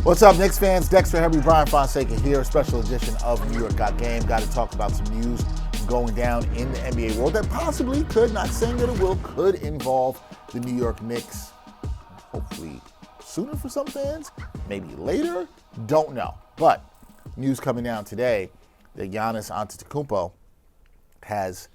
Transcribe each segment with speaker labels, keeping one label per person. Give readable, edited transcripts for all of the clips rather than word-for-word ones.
Speaker 1: What's up, Knicks fans? Dexter Henry Bryan Fonseca here, a special edition of New York Got Game. Got to talk about some news going down in the NBA world that possibly could, not saying that it will, could involve the New York Knicks. Hopefully sooner for some fans, maybe later, don't know. But news coming down today that Giannis Antetokounmpo has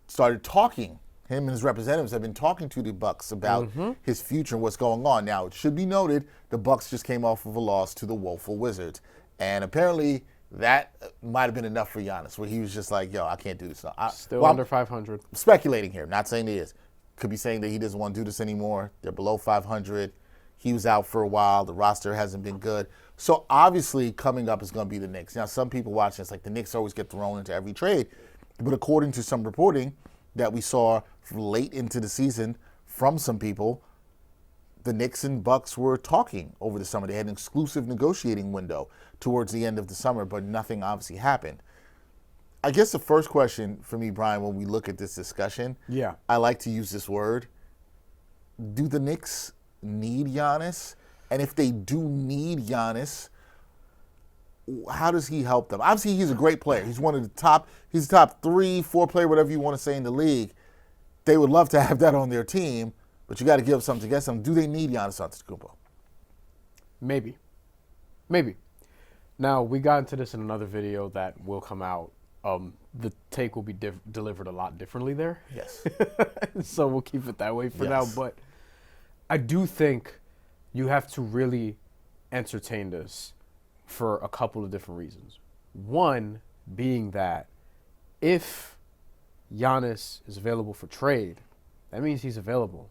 Speaker 1: started talking. Him and his representatives have been talking to the Bucks about his future and what's going on. Now, it should be noted, the Bucks just came off of a loss to the woeful Wizards. And apparently, that might have been enough for Giannis, where he was just like, yo, I can't do this.
Speaker 2: Still under 500.
Speaker 1: I'm speculating here, not saying he is. Could be saying that he doesn't want to do this anymore. They're below 500. He was out for a while. The roster hasn't been good. So, obviously, coming up is going to be the Knicks. Now, some people watching, it's like the Knicks always get thrown into every trade. But according to some reporting that we saw late into the season from some people, the Knicks and Bucks were talking over the summer. They had an exclusive negotiating window towards the end of the summer, but nothing obviously happened. I guess the first question for me, Brian, when we look at this discussion, I like to use this word. Do the Knicks need Giannis? And if they do need Giannis, how does he help them? Obviously, he's a great player. He's one of the top, he's a top 3, 4 player, whatever you want to say in the league. They would love to have that on their team, but you got to give something to get some. Do they need Giannis Antetokounmpo?
Speaker 2: Maybe. Now, we got into this in another video that will come out. The take will be delivered a lot differently there.
Speaker 1: Yes.
Speaker 2: So we'll keep it that way for now. But I do think you have to really entertain this for a couple of different reasons. One being that if Giannis is available for trade, that means he's available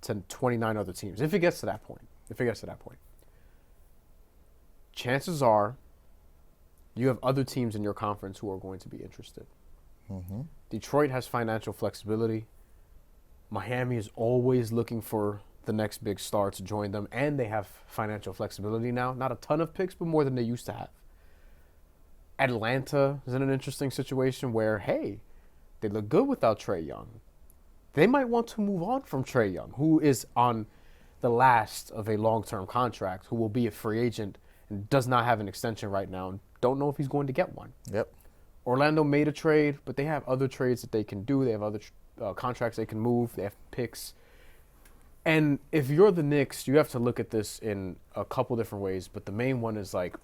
Speaker 2: to 29 other teams. If it gets to that point. Chances are you have other teams in your conference who are going to be interested. Detroit has financial flexibility. Miami is always looking for the next big star to join them, and they have financial flexibility now. Not a ton of picks, but more than they used to have. Atlanta is in an interesting situation where, hey, they look good without Trae Young. They might want to move on from Trae Young, who is on the last of a long-term contract, who will be a free agent and does not have an extension right now and don't know if he's going to get one. Orlando made a trade, but they have other trades that they can do. They have other contracts they can move. They have picks. And if you're the Knicks, you have to look at this in a couple different ways. But the main one is like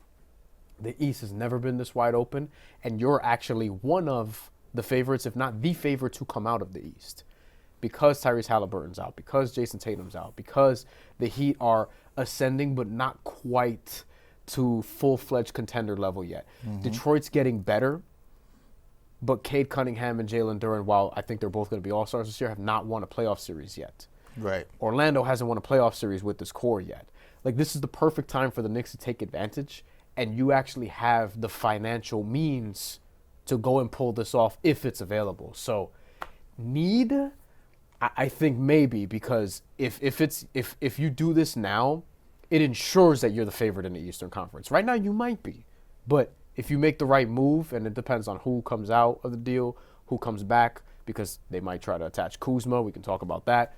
Speaker 2: the East has never been this wide open. And you're actually one of the favorites, if not the favorite, to come out of the East. Because Tyrese Halliburton's out, because Jason Tatum's out, because the Heat are ascending but not quite to full-fledged contender level yet. Detroit's getting better. But Cade Cunningham and Jalen Duren, while I think they're both going to be all-stars this year, have not won a playoff series yet.
Speaker 1: Right.
Speaker 2: Orlando hasn't won a playoff series with this core yet. Like, this is the perfect time for the Knicks to take advantage, and you actually have the financial means to go and pull this off if it's available. So, need, I think maybe, because if you do this now, it ensures that you're the favorite in the Eastern Conference. Right now, you might be, but if you make the right move, and it depends on who comes out of the deal, who comes back, because they might try to attach Kuzma. We can talk about that.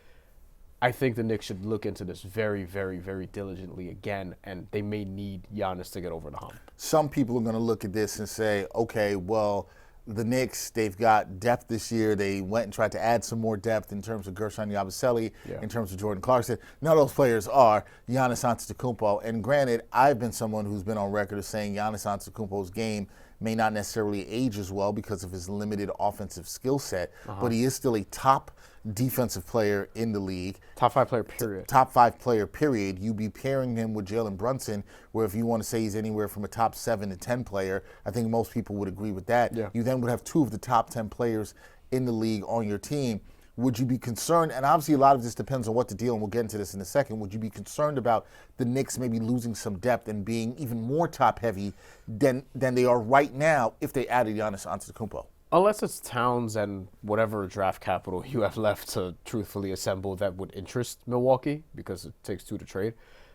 Speaker 2: I think the Knicks should look into this very, very, very diligently again, and they may need Giannis to get over the hump.
Speaker 1: Some people are going to look at this and say, okay, well, the Knicks, they've got depth this year. They went and tried to add some more depth in terms of Gershon Yabusele, in terms of Jordan Clarkson. None of those players are Giannis Antetokounmpo. And granted, I've been someone who's been on record as saying Giannis Antetokounmpo's game may not necessarily age as well because of his limited offensive skill set, but he is still a top defensive player in the league.
Speaker 2: Top 5 player, period.
Speaker 1: Top 5 player, period. You'd be pairing him with Jalen Brunson, where if you want to say he's anywhere from a top 7 to 10 player, I think most people would agree with that. You then would have 2 of the top 10 players in the league on your team. Would you be concerned, and obviously a lot of this depends on what the deal, and we'll get into this in a second, would you be concerned about the Knicks maybe losing some depth and being even more top-heavy than they are right now if they added Giannis Antetokounmpo?
Speaker 2: Unless it's Towns and whatever draft capital you have left to truthfully assemble that would interest Milwaukee, because it takes 2 to trade.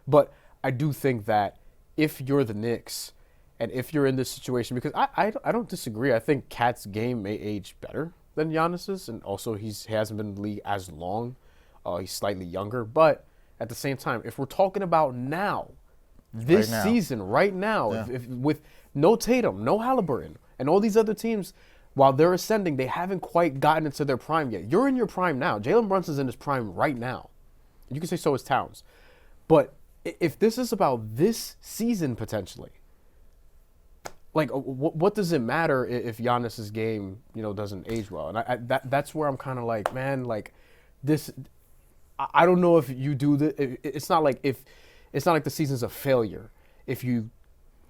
Speaker 2: But I do think that if you're the Knicks, and if you're in this situation, because I don't disagree. I think Cat's game may age better than Giannis's, and also he hasn't been in the league as long. He's slightly younger, but at the same time, if we're talking about now, this
Speaker 1: Right now.
Speaker 2: season, right now,
Speaker 1: Yeah.
Speaker 2: if with no Tatum, no Halliburton, and all these other teams, while they're ascending, they haven't quite gotten into their prime yet. You're in your prime now. Jalen Brunson's in his prime right now. You can say so is Towns. But if this is about this season potentially, like, what does it matter if Giannis's game, doesn't age well? And that's where I'm kind of like, man, like, this. I don't know if you do the. It's not like the season's a failure if you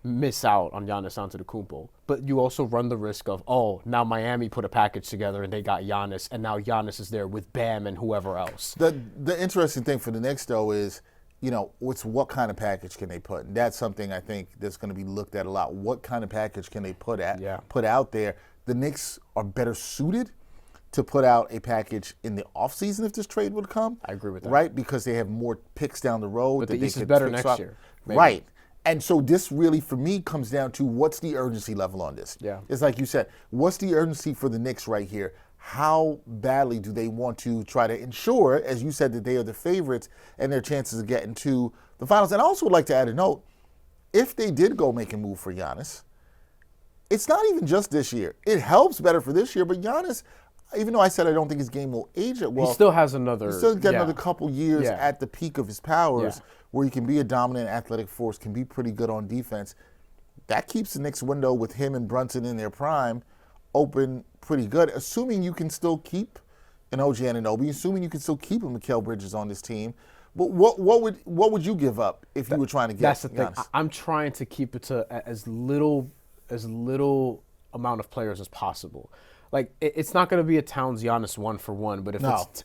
Speaker 2: miss out on Giannis Antetokounmpo, but you also run the risk of, now Miami put a package together and they got Giannis, and now Giannis is there with Bam and whoever else.
Speaker 1: The interesting thing for the Knicks, though, is, what kind of package can they put? And that's something I think that's going to be looked at a lot. What kind of package can they put out there? The Knicks are better suited to put out a package in the offseason if this trade would come.
Speaker 2: I agree with that.
Speaker 1: Right? Because they have more picks down the road.
Speaker 2: But
Speaker 1: that
Speaker 2: the East
Speaker 1: they
Speaker 2: is
Speaker 1: could
Speaker 2: better
Speaker 1: fix
Speaker 2: next
Speaker 1: up.
Speaker 2: year. Maybe.
Speaker 1: Right. And so this really, for me, comes down to what's the urgency level on this?
Speaker 2: Yeah.
Speaker 1: It's like you said, what's the urgency for the Knicks right here? How badly do they want to try to ensure, as you said, that they are the favorites and their chances of getting to the finals? And I also would like to add a note. If they did go make a move for Giannis, it's not even just this year. It helps better for this year, but Giannis, even though I said I don't think his game will age it well,
Speaker 2: He still has another.
Speaker 1: he's still got another couple years
Speaker 2: Yeah.
Speaker 1: at the peak of his powers
Speaker 2: Yeah.
Speaker 1: where he can be a dominant athletic force, can be pretty good on defense. That keeps the Knicks window with him and Brunson in their prime open pretty good, assuming you can still keep an OG Anunoby, assuming you can still keep a Mikal Bridges on this team. But what would you give up if you were trying to get
Speaker 2: That's the thing.
Speaker 1: Giannis?
Speaker 2: I'm trying to keep it to as little amount of players as possible. Like, it's not going to be a Towns Giannis 1-for-1, but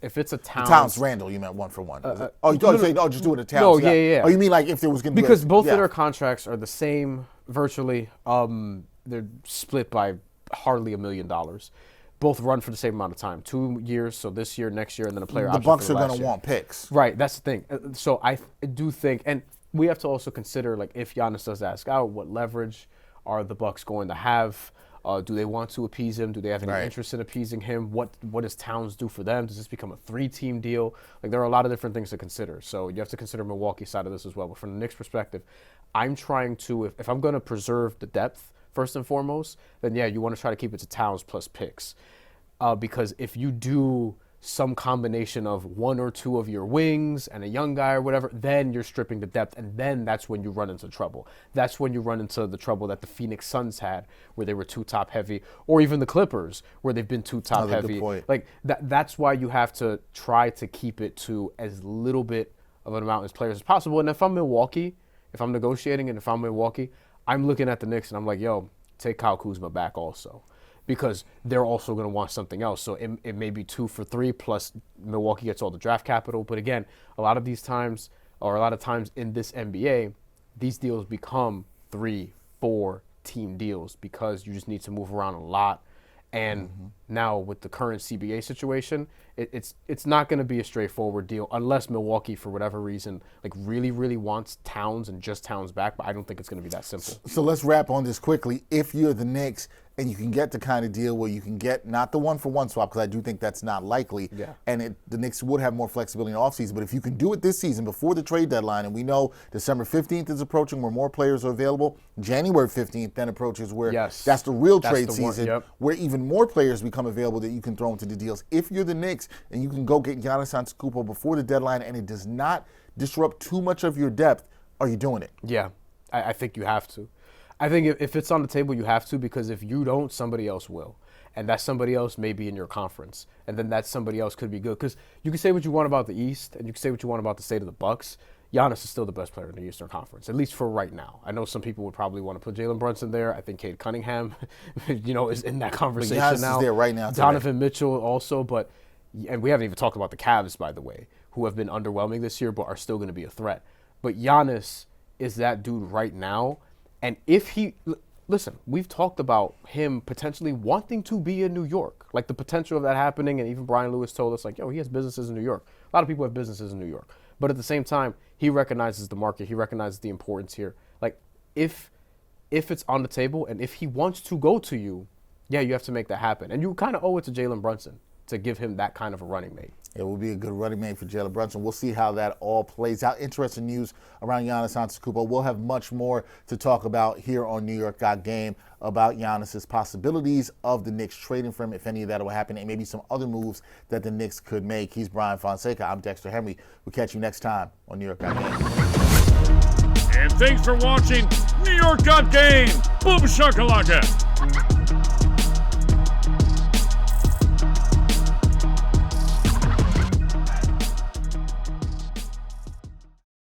Speaker 2: if it's a Towns
Speaker 1: Randall, you meant 1-for-1. Just do it a Towns.
Speaker 2: No, yeah.
Speaker 1: Oh, you mean like if there was going to be
Speaker 2: because both of their contracts are the same virtually. They're split by hardly $1 million. Both run for the same amount of time, 2 years. So this year, next year, and then a player option.
Speaker 1: The Bucks
Speaker 2: for
Speaker 1: are
Speaker 2: last
Speaker 1: going to
Speaker 2: year.
Speaker 1: want picks,
Speaker 2: right? That's the thing. So I do think, and we have to also consider, like, if Giannis does ask out, what leverage are the Bucks going to have? Do they want to appease him? Do they have any interest in appeasing him? What does Towns do for them? Does this become a 3-team deal? Like, there are a lot of different things to consider. So you have to consider Milwaukee's side of this as well. But from the Knicks' perspective, I'm trying to, if I'm going to preserve the depth first and foremost, then yeah, you want to try to keep it to Towns plus picks. Because if you do some combination of one or two of your wings and a young guy or whatever, then you're stripping the depth, and then that's when you run into trouble. That's when you run into the trouble that the Phoenix Suns had, where they were too top heavy, or even the Clippers, where they've been too top heavy.
Speaker 1: Good point.
Speaker 2: Like that's why you have to try to keep it to as little bit of an amount as players as possible. And if I'm Milwaukee, if I'm negotiating, and if I'm Milwaukee, I'm looking at the Knicks and I'm like, yo, take Kyle Kuzma back also. Because they're also going to want something else. So it may be 2 for 3 plus Milwaukee gets all the draft capital. But again, a lot of times in this NBA, these deals become 3-4 team deals because you just need to move around a lot. And now with the current CBA situation, it's not going to be a straightforward deal unless Milwaukee, for whatever reason, like really, really wants Towns and just Towns back. But I don't think it's going to be that simple.
Speaker 1: So let's wrap on this quickly. If you're the Knicks and you can get the kind of deal where you can get not the 1-for-1 swap, because I do think that's not likely, and the Knicks would have more flexibility in the offseason, but if you can do it this season before the trade deadline, and we know December 15th is approaching where more players are available, January 15th then approaches where that's the real trade season, where even more players become available that you can throw into the deals. If you're the Knicks and you can go get Giannis Antetokounmpo before the deadline and it does not disrupt too much of your depth, are you doing it?
Speaker 2: Yeah, I think you have to. I think if it's on the table, you have to, because if you don't, somebody else will. And that somebody else may be in your conference. And then that somebody else could be good. Because you can say what you want about the East, and you can say what you want about the state of the Bucks. Giannis is still the best player in the Eastern Conference, at least for right now. I know some people would probably want to put Jalen Brunson there. I think Cade Cunningham, is in that conversation
Speaker 1: Giannis
Speaker 2: now.
Speaker 1: Is there right now.
Speaker 2: Donovan Mitchell also, and we haven't even talked about the Cavs, by the way, who have been underwhelming this year, but are still going to be a threat. But Giannis is that dude right now. And if listen, we've talked about him potentially wanting to be in New York, like the potential of that happening. And even Brian Lewis told us, like, yo, he has businesses in New York. A lot of people have businesses in New York. But at the same time, he recognizes the market. He recognizes the importance here. Like, if it's on the table and if he wants to go to you, yeah, you have to make that happen. And you kind of owe it to Jalen Brunson to give him that kind of a running mate.
Speaker 1: It will be a good running mate for Jalen Brunson. We'll see how that all plays out. Interesting news around Giannis Antetokounmpo. We'll have much more to talk about here on New York Got Game about Giannis's possibilities of the Knicks trading for him, if any of that will happen, and maybe some other moves that the Knicks could make. He's Bryan Fonseca. I'm Dexter Henry. We'll catch you next time on New York Got Game.
Speaker 3: And thanks for watching New York Got Game. Boom shakalaka.